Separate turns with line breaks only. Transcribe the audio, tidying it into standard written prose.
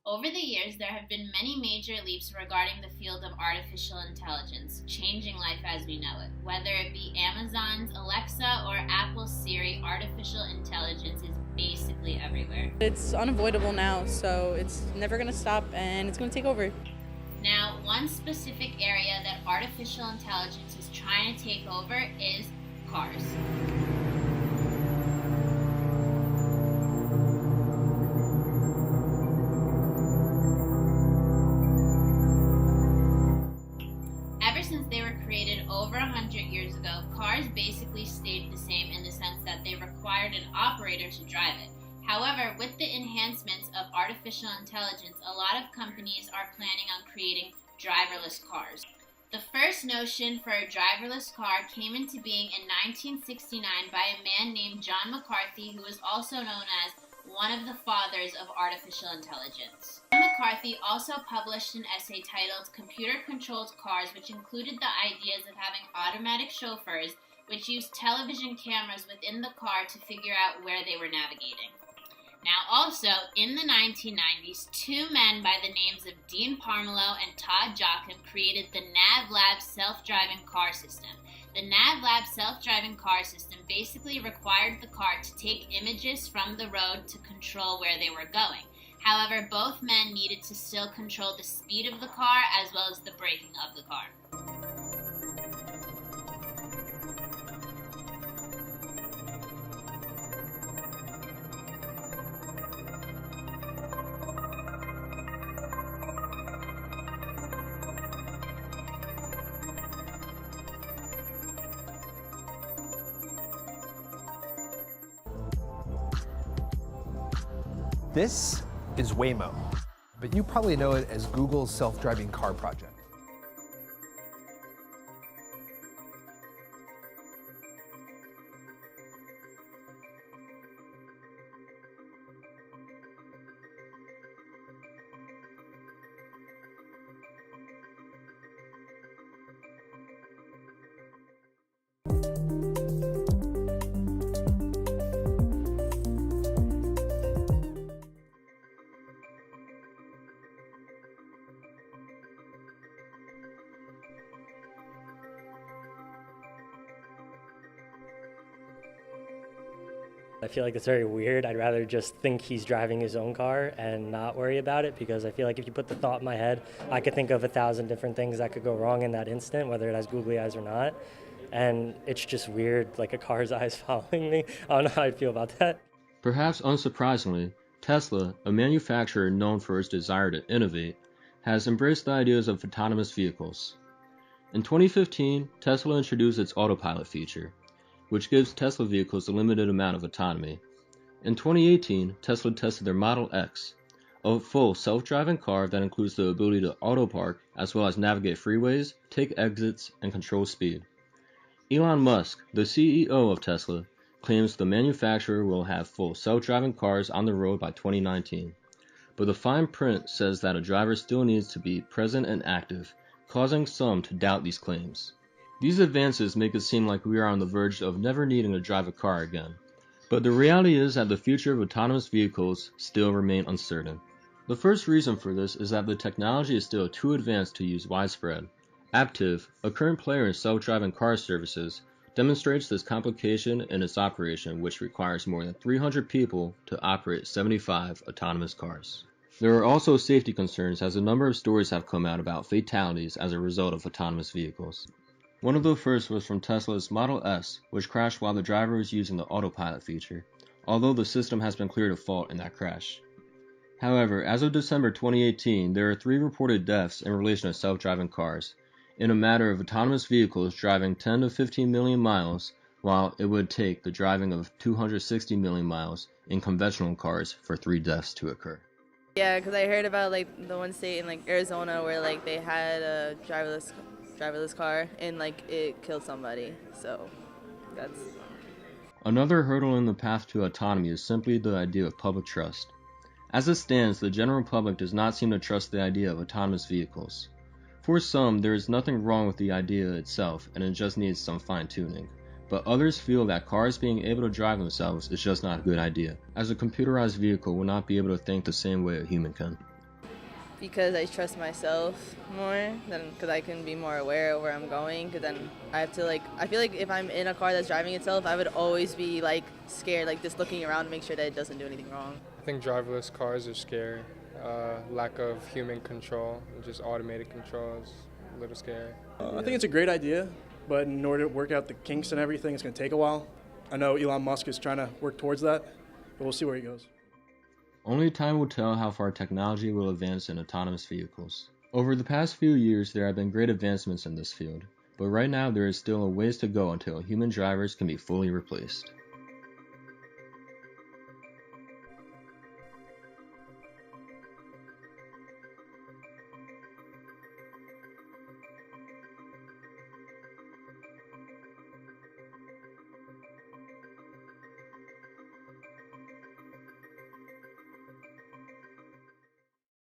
Over the years, there have been many major leaps regarding the field of artificial intelligence, changing life as we know it. Whether it be Amazon's Alexa or Apple's Siri, artificial intelligence is basically everywhere.
It's unavoidable now, so it's never going to stop and it's going to take over.
Now, one specific area that artificial intelligence is trying to take over is cars. Ever since they were created over 100 years ago, cars basically stayed the same in the sense that they required an operator to drive it. However, with the enhancements of artificial intelligence, a lot of companies are planning on creating driverless cars. The first notion for a driverless car came into being in 1969 by a man named John McCarthy, who is also known as one of the fathers of artificial intelligence. John McCarthy also published an essay titled Computer-Controlled Cars, which included the ideas of having automatic chauffeurs which used television cameras within the car to figure out where they were navigating. Now also, in the 1990s, two men by the names of Dean Parmelo and Todd Jocham created the NavLab self-driving car system. The NavLab self-driving car system basically required the car to take images from the road to control where they were going. However, both men needed to still control the speed of the car as well as the braking of the car.
This is Waymo, but you probably know it as Google's self-driving car project.
I feel like it's very weird. I'd rather just think he's driving his own car and not worry about it, because I feel like if you put the thought in my head, I could think of 1,000 different things that could go wrong in that instant, whether it has googly eyes or not. And it's just weird, like a car's eyes following me. I don't know how I'd feel about that.
Perhaps unsurprisingly, Tesla, a manufacturer known for its desire to innovate, has embraced the ideas of autonomous vehicles. In 2015, Tesla introduced its Autopilot feature, which gives Tesla vehicles a limited amount of autonomy. In 2018, Tesla tested their Model X, a full self-driving car that includes the ability to auto-park as well as navigate freeways, take exits, and control speed. Elon Musk, the CEO of Tesla, claims the manufacturer will have full self-driving cars on the road by 2019. But the fine print says that a driver still needs to be present and active, causing some to doubt these claims. These advances make it seem like we are on the verge of never needing to drive a car again. But the reality is that the future of autonomous vehicles still remain uncertain. The first reason for this is that the technology is still too advanced to use widespread. Aptiv, a current player in self-driving car services, demonstrates this complication in its operation, which requires more than 300 people to operate 75 autonomous cars. There are also safety concerns, as a number of stories have come out about fatalities as a result of autonomous vehicles. One of the first was from Tesla's Model S, which crashed while the driver was using the Autopilot feature, although the system has been cleared of fault in that crash. However, as of December 2018, there are 3 reported deaths in relation to self-driving cars, in a matter of autonomous vehicles driving 10 to 15 million miles, while it would take the driving of 260 million miles in conventional cars for 3 deaths to occur.
Yeah, because I heard about like the one state in like Arizona where like they had a driverless car and like it killed somebody. So that's
Another hurdle in the path to autonomy is simply the idea of public trust. As it stands, the general public does not seem to trust the idea of autonomous vehicles. For some, there is nothing wrong with the idea itself and it just needs some fine-tuning. But others feel that cars being able to drive themselves is just not a good idea, as a computerized vehicle will not be able to think the same way a human can.
because I trust myself more, because I can be more aware of where I'm going, because then I have to, like, I feel like if I'm in a car that's driving itself, I would always be, like, scared, like, just looking around to make sure that it doesn't do anything wrong.
I think driverless cars are scary. Lack of human control, just automated control is a little scary.
I think it's a great idea, but in order to work out the kinks and everything, it's going to take a while. I know Elon Musk is trying to work towards that, but we'll see where he goes.
Only time will tell how far technology will advance in autonomous vehicles. Over the past few years, there have been great advancements in this field, but right now there is still a ways to go until human drivers can be fully replaced.